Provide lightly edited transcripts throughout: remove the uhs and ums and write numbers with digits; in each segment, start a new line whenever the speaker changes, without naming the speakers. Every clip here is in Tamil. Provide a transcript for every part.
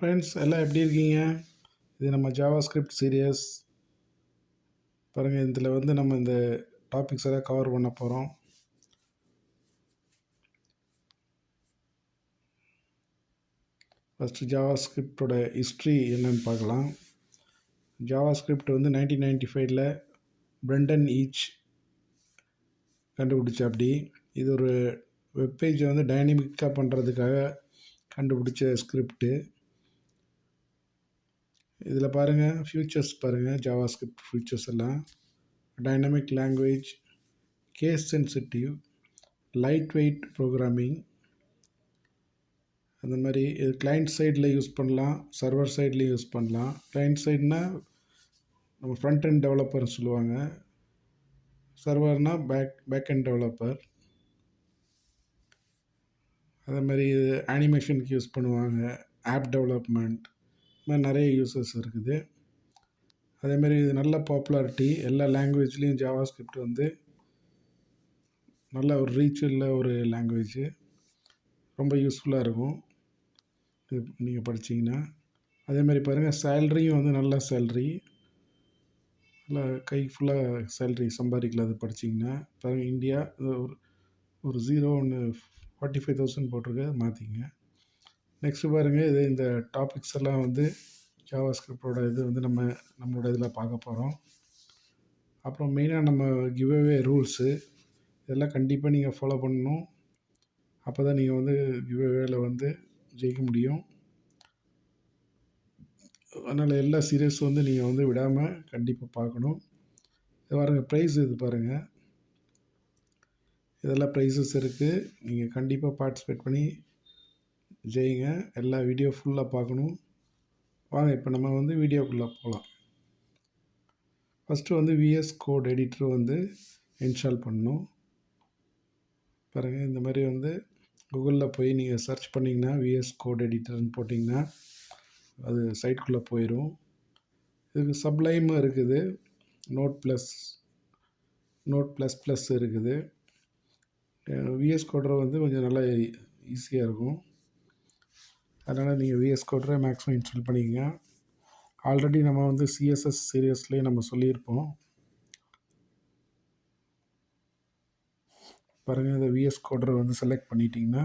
ஃப்ரெண்ட்ஸ், எல்லாம் எப்படி இருக்கீங்க? இது நம்ம ஜாவாஸ்கிரிப்ட் சீரியஸ். பாருங்கள், இதில் வந்து நம்ம இந்த டாபிக்ஸ் எல்லாம் கவர் பண்ண போகிறோம். ஃபஸ்ட்டு ஜாவாஸ்கிரிப்டோட ஹிஸ்ட்ரி என்னன்னு பார்க்கலாம். ஜாவாஸ்கிரிப்ட் வந்து 1995 பிரெண்டன் ஈச் கண்டுபிடிச்சாப்படி. இது ஒரு வெப்பேஜை வந்து டைனமிக்காக பண்ணுறதுக்காக கண்டுபிடிச்ச ஸ்கிரிப்டு. இதில் பாருங்கள், ஃபியூச்சர்ஸ் பாருங்கள், ஜாவாஸ்கிரிப்ட் ஃபியூச்சர்ஸ் எல்லாம் dynamic language, case sensitive, light weight programming. அந்த மாதிரி இது கிளைண்ட் சைடில் யூஸ் பண்ணலாம், சர்வர் சைட்லேயும் யூஸ் பண்ணலாம். கிளைண்ட் சைட்னால் நம்ம ஃப்ரண்ட் அண்ட் டெவலப்பர்னு சொல்லுவாங்க, சர்வர்னால் பேக் அண்ட் டெவலப்பர். அதே மாதிரி இது அனிமேஷனுக்கு யூஸ் பண்ணுவாங்க, ஆப் டெவலப்மெண்ட், இது மாதிரி நிறைய யூசஸ் இருக்குது. அதேமாதிரி இது நல்ல பாப்புலாரிட்டி, எல்லா லாங்குவேஜ்லேயும் ஜாவாஸ்கிரிப்ட் வந்து நல்ல ஒரு ரீச் உள்ள ஒரு லாங்குவேஜ், ரொம்ப யூஸ்ஃபுல்லாக இருக்கும் இது நீங்கள் படிச்சிங்கன்னா. அதேமாதிரி பாருங்கள், சேல்ரியும் வந்து நல்ல சேல்ரி, நல்லா கை ஃபுல்லாக சேல்ரி சம்பாதிக்கலாம் அது படிச்சிங்கன்னா. பாருங்கள், இந்தியா ஒரு 45,000 போட்டிருக்கு, மாற்றிங்க. நெக்ஸ்ட்டு பாருங்கள், இது இந்த டாபிக்ஸ் எல்லாம் வந்து ஜாவாஸ்கிரிப்டோட இது வந்து நம்மளோட இதில் பார்க்க போகிறோம். அப்புறம் மெயினாக நம்ம கிவ்அவே ரூல்ஸு இதெல்லாம் கண்டிப்பாக நீங்கள் ஃபாலோ பண்ணணும். அப்போ தான் நீங்கள் வந்து கிவ்அவேல வந்து ஜெயிக்க முடியும். அதனால் எல்லா சீரியஸ் வந்து நீங்கள் வந்து விடாமல் கண்டிப்பாக பார்க்கணும். இது பாருங்கள், ப்ரைஸ் இது பாருங்கள், இதெல்லாம் ப்ரைஸஸ் இருக்குது. நீங்கள் கண்டிப்பாக பார்ட்டிசிபேட் பண்ணி ஜெயிங்க. எல்லா வீடியோ ஃபுல்லாக பார்க்கணும். வாங்க, இப்போ நம்ம வந்து வீடியோக்குள்ளே போகலாம். ஃபஸ்ட்டு வந்து விஎஸ் கோட் எடிட்டர் வந்து இன்ஸ்டால் பண்ணணும். பாருங்கள், இந்த மாதிரி வந்து கூகுளில் போய் நீங்கள் சர்ச் பண்ணிங்கன்னா விஎஸ் கோட் எடிட்டர்னு போட்டிங்கன்னா அது சைட்குள்ளே போயிடும். இதுக்கு சப்ளைம் இருக்குது, நோட் ப்ளஸ் ப்ளஸ் இருக்குது. விஎஸ் கோடரை வந்து கொஞ்சம் நல்லா ஈஸியாக இருக்கும். அதனால் நீங்கள் விஎஸ் கோடரை மேக்ஸிமம் இன்ஸ்டால் பண்ணிக்கங்க. ஆல்ரெடி நம்ம வந்து சிஎஸ்எஸ் சீரியஸ்லேயே நம்ம சொல்லியிருப்போம். பாருங்கள், இந்த விஎஸ் கோடரை வந்து செலக்ட் பண்ணிட்டீங்கன்னா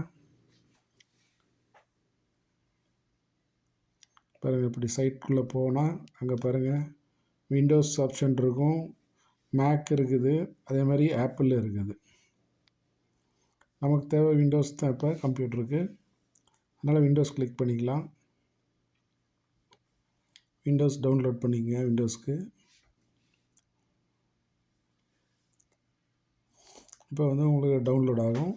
பாருங்கள், இப்படி சைட்குள்ளே போனால் அங்கே பாருங்கள் விண்டோஸ் ஆப்ஷன் இருக்கும், மேக் இருக்குது, அதே மாதிரி ஆப்பிள் இருக்குது. நமக்கு தேவை விண்டோஸ் தான் இப்போ கம்ப்யூட்டருக்கு, அதனால் விண்டோஸ் கிளிக் பண்ணிக்கலாம். விண்டோஸ் டவுன்லோட் பண்ணிக்கங்க. விண்டோஸ்க்கு இப்போ வந்து உங்களுக்கு டவுன்லோட் ஆகும்.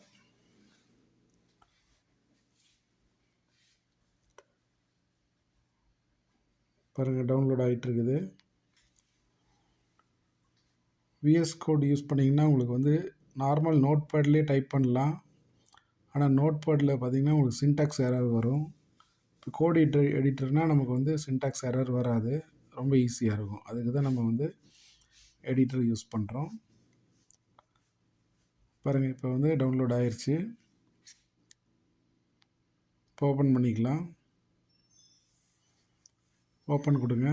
பாருங்கள், டவுன்லோட் ஆகிட்டு இருக்குது. விஎஸ் கோட் யூஸ் பண்ணிங்கன்னா உங்களுக்கு வந்து நார்மல் நோட் பேட்லேயே டைப் பண்ணலாம். ஆனால் நோட் பேடில் பார்த்திங்கன்னா உங்களுக்கு சின்டாக்ஸ் எரர் வரும். இப்போ கோட் எடிட்டர்னால் நமக்கு வந்து சின்டாக்ஸ் எரர் வராது, ரொம்ப ஈஸியாக இருக்கும். அதுக்கு தான் நம்ம வந்து எடிட்டர் யூஸ் பண்ணுறோம். பாருங்கள், இப்போ வந்து டவுன்லோட் ஆயிடுச்சு. இப்போ ஓப்பன் பண்ணிக்கலாம். ஓப்பன் கொடுங்க.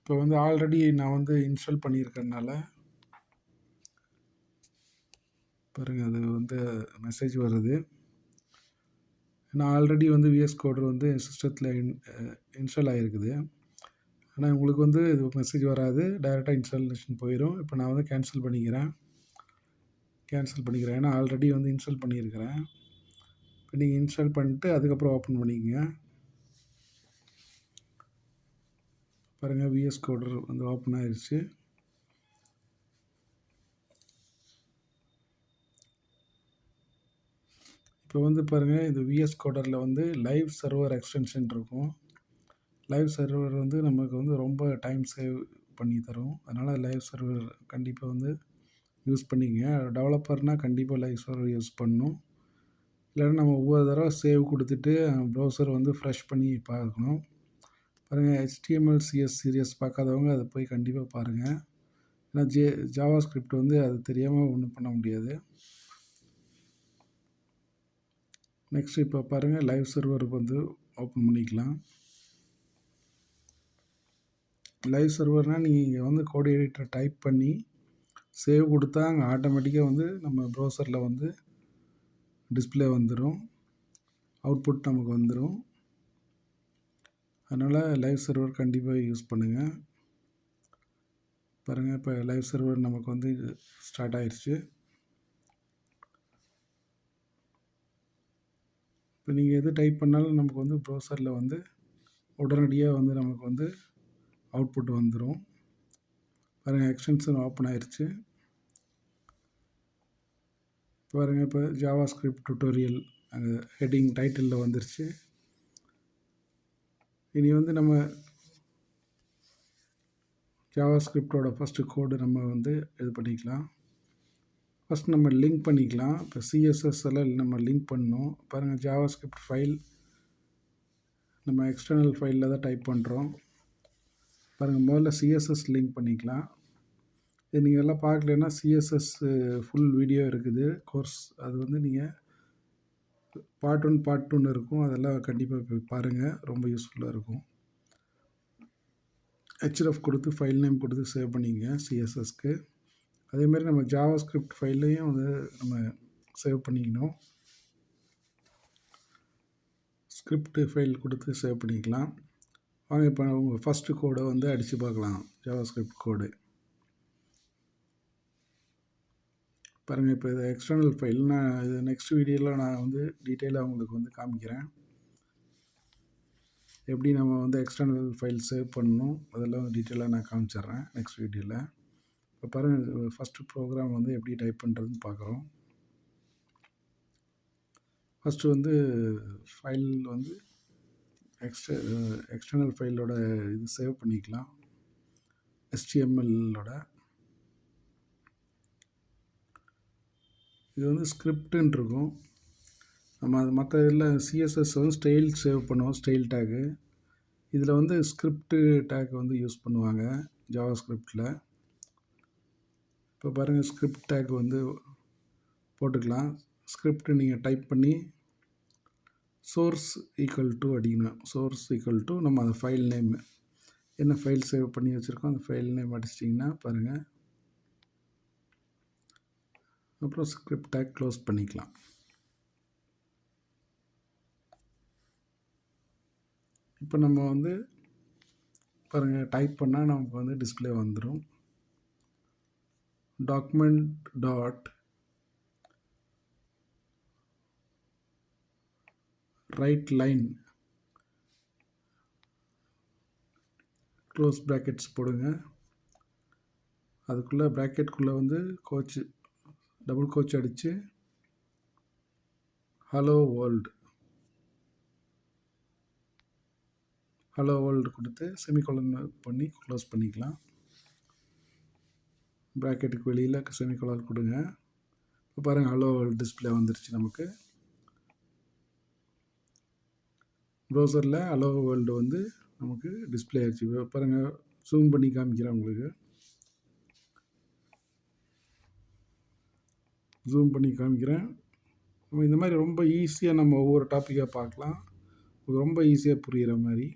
இப்போ வந்து ஆல்ரெடி நான் வந்து இன்ஸ்டால் பண்ணியிருக்கறனால பாருங்கள், அது வந்து மெசேஜ் வருது. நான் ஆல்ரெடி வந்து விஎஸ் கோட் வந்து சிஸ்டத்தில் இன்ஸ்டால் ஆகிருக்குது. ஆனால் உங்களுக்கு வந்து இது மெசேஜ் வராது, டைரெக்டாக இன்ஸ்டாலேஷன் போயிடும். இப்போ நான் வந்து கேன்சல் பண்ணிக்கிறேன். ஏன்னா ஆல்ரெடி வந்து இன்ஸ்டால் பண்ணியிருக்கிறேன். இப்போ நீங்கள் இன்ஸ்டால் பண்ணிட்டு அதுக்கப்புறம் ஓப்பன் பண்ணிக்கங்க. பாருங்கள், விஎஸ் கோடர் வந்து ஓப்பன் ஆயிடுச்சு. இப்போ வந்து பாருங்கள், இது விஎஸ் கோடரில் வந்து லைவ் சர்வர் எக்ஸ்டென்ஷன் இருக்கும். லைவ் சர்வர் வந்து நமக்கு வந்து ரொம்ப டைம் சேவ் பண்ணி தரும். அதனால் லைவ் சர்வர் கண்டிப்பாக வந்து யூஸ் பண்ணிக்கங்க. டெவலப்பர்னால் கண்டிப்பாக லைவ் சர்வர் யூஸ் பண்ணணும். இல்லைன்னா நம்ம ஒவ்வொரு தடவை சேவ் கொடுத்துட்டு ப்ரௌசர் வந்து ஃப்ரெஷ் பண்ணி பார்க்கணும். பாருங்கள், HTML CS சீரியஸ் பார்க்காதவங்க அதை போய் கண்டிப்பாக பாருங்கள். ஏன்னா ஜாவாஸ்கிரிப்ட் வந்து அது தெரியாமல் ஒன்றும் பண்ண முடியாது. நெக்ஸ்ட் இப்போ பாருங்கள், லைவ் சர்வர் வந்து ஓப்பன் பண்ணிக்கலாம். லைவ் சர்வர்னால் நீங்கள் வந்து கோட் எடிட்டர் டைப் பண்ணி சேவ் கொடுத்தா அங்கே ஆட்டோமேட்டிக்காக வந்து நம்ம ப்ரௌசரில் வந்து டிஸ்பிளே வந்துடும், அவுட்புட் நமக்கு வந்துடும். அதனால் லைவ் சர்வர் கண்டிப்பாக யூஸ் பண்ணுங்கள். பாருங்கள், இப்போ லைவ் சர்வர் நமக்கு வந்து ஸ்டார்ட் ஆயிடுச்சு. இப்போ நீங்கள் எது டைப் பண்ணாலும் நமக்கு வந்து ப்ரௌசரில் வந்து உடனடியாக வந்து நமக்கு வந்து அவுட்புட் வந்துடும். பாருங்கள், எக்ஸ்டென்ஷன் ஓப்பன் ஆயிடுச்சு. பாருங்கள், இப்போ JavaScript டுட்டோரியல் அங்கே ஹெட்டிங் டைட்டிலில் வந்துருச்சு. இனி வந்து நம்ம JavaScriptோட ஃபஸ்ட்டு கோடு நம்ம வந்து இது பண்ணிக்கலாம். ஃபஸ்ட் நம்ம லிங்க் பண்ணிக்கலாம். இப்போ CSS எல்லாம் நம்ம லிங்க் பண்ணணும். பாருங்கள், JavaScript ஃபைல் நம்ம எக்ஸ்டர்னல் ஃபைலில் தான் டைப் பண்ணுறோம். பாருங்கள், முதல்ல CSS லிங்க் பண்ணிக்கலாம். இது நீங்கள் எல்லாம் பார்க்கலன்னா CSS ஃபுல் வீடியோ இருக்குது கோர்ஸ். அது வந்து நீங்கள் பார்ட் 1 பார்ட் 2ன்னு இருக்கும். அதெல்லாம் கண்டிப்பாக போய் பாருங்கள், ரொம்ப யூஸ்ஃபுல்லாக இருக்கும். href கொடுத்து ஃபைல் நேம் கொடுத்து சேவ் பண்ணிங்க CSSக்கு. அதேமாதிரி நம்ம JavaScript ஃபைல்லையும் வந்து நம்ம சேவ் பண்ணிக்கணும். ஸ்கிரிப்ட் ஃபைல் கொடுத்து சேவ் பண்ணிக்கலாம். வாங்க, இப்போ உங்கள் ஃபஸ்ட்டு கோடை வந்து அடித்து பார்க்கலாம். JavaScript கோடு பாருங்கள். இப்போ இது எக்ஸ்டர்னல் ஃபைல். நான் இது நெக்ஸ்ட் வீடியோவில் நான் வந்து டீட்டெயிலாக உங்களுக்கு வந்து காமிக்கிறேன், எப்படி நம்ம வந்து எக்ஸ்டர்னல் ஃபைல் சேவ் பண்ணணும் அதெல்லாம் டீட்டெயிலாக நான் காமிச்சிட்றேன் நெக்ஸ்ட் வீடியோவில். இப்போ பாருங்கள், ஃபஸ்ட்டு ப்ரோக்ராம் வந்து எப்படி டைப் பண்ணுறதுன்னு பார்க்குறோம். ஃபஸ்ட்டு வந்து ஃபைல் வந்து எக்ஸ்டர்னல் ஃபைலோட இது சேவ் பண்ணிக்கலாம். HTMLோட இது வந்து ஸ்கிரிப்டுன்னு இருக்கும். நம்ம அது மற்ற இதில் CSS வந்து ஸ்டைல் சேவ் பண்ணுவோம், ஸ்டைல் டேக்கு. இதில் வந்து ஸ்கிரிப்டு டேக் வந்து யூஸ் பண்ணுவாங்க JavaScriptல. இப்போ பாருங்கள், ஸ்கிரிப்ட் டேக் வந்து போட்டுக்கலாம். ஸ்கிரிப்ட் நீங்கள் டைப் பண்ணி சோர்ஸ் ஈக்குவல் டு அடிக்கணும். சோர்ஸ் ஈக்குவல் டு நம்ம அந்த ஃபைல் நேம், என்ன ஃபைல் சேவ் பண்ணி வச்சுருக்கோம் அந்த ஃபைல் நேம் அடிச்சிட்டிங்கன்னா பாருங்கள், அப்புறம் ஸ்கிரிப்ட் டேக் க்ளோஸ் பண்ணிக்கலாம். இப்போ நம்ம வந்து பாருங்கள், டைப் பண்ணால் நமக்கு வந்து டிஸ்பிளே வந்துடும். Document dot right line close brackets போடுங்க. அதுக்குள்ளே ப்ராக்கெட்டுக்குள்ளே வந்து கோச் டபுள் கோச் அடித்து ஹலோ வேர்ல்டு கொடுத்து செமிகோலன் பண்ணி க்ளோஸ் பண்ணிக்கலாம். ப்ராக்கெட்டுக்கு வெளியில் செமிகோலன் கொடுங்க. இப்போ பாருங்கள், ஹலோ வேர்ல்டு டிஸ்பிளே வந்துருச்சு. நமக்கு ப்ரௌசரில் ஹலோ வேர்ல்டு வந்து நமக்கு டிஸ்பிளே ஆயிடுச்சு. பாருங்கள், ஜூம் பண்ணி காமிக்கிறேன் உங்களுக்கு. ஜூம் பண்ணி காமிக்கிறேன். நம்ம இந்த மாதிரி ரொம்ப ஈஸியாக நம்ம ஒவ்வொரு டாப்பிக்காக பார்க்கலாம், ரொம்ப ஈஸியாக புரிகிற மாதிரி.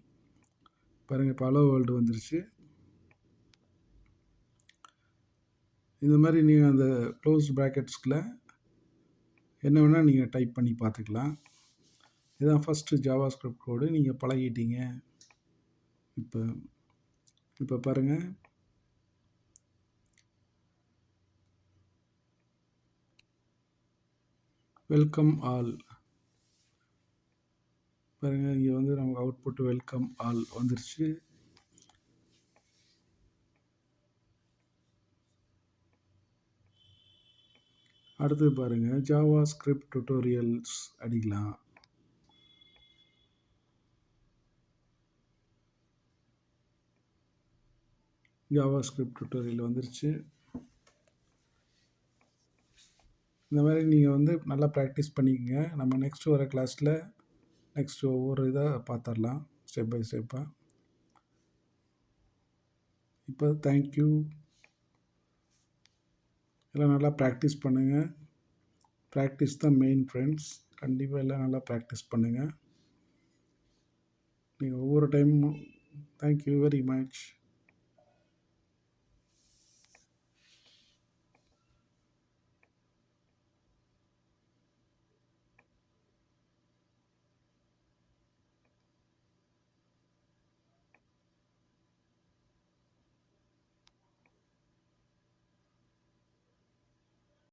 பாருங்கள், இப்போ ஹலோ வேர்ல்டு வந்துருச்சு. இந்த மாதிரி நீங்கள் அந்த க்ளோஸ் ப்ராக்கெட்ஸ்குள்ளே என்ன வேணால் நீங்கள் டைப் பண்ணி பார்த்துக்கலாம். இதுதான் ஃபஸ்ட்டு JavaScript கோடு. நீங்கள் பழகிட்டீங்க. இப்போ பாருங்கள், வெல்கம் ஆல். பாருங்கள், இங்கே வந்து நமக்கு அவுட்புட் வெல்கம் ஆல் வந்துருச்சு. அடுத்து பாருங்கள், JavaScript டுட்டோரியல்ஸ் அடிக்கலாம். JavaScript டுட்டோரியல் வந்துருச்சு. இந்த மாதிரி நீங்கள் வந்து நல்லா ப்ராக்டிஸ் பண்ணிக்கங்க. நம்ம நெக்ஸ்ட்டு வர கிளாஸில் நெக்ஸ்ட்டு ஒவ்வொரு இதாக பார்த்துடலாம், ஸ்டெப் பை ஸ்டெப்பாக. இப்போ தேங்க்யூ. எல்லாம் நல்லா ப்ராக்டிஸ் பண்ணுங்கள். ப்ராக்டிஸ் தான் மெயின் ஃப்ரெண்ட்ஸ். கண்டிப்பாக எல்லாம் நல்லா ப்ராக்டிஸ் பண்ணுங்கள். நீங்கள் ஒவ்வொரு டைமும் தேங்க் யூ வெரி மச்.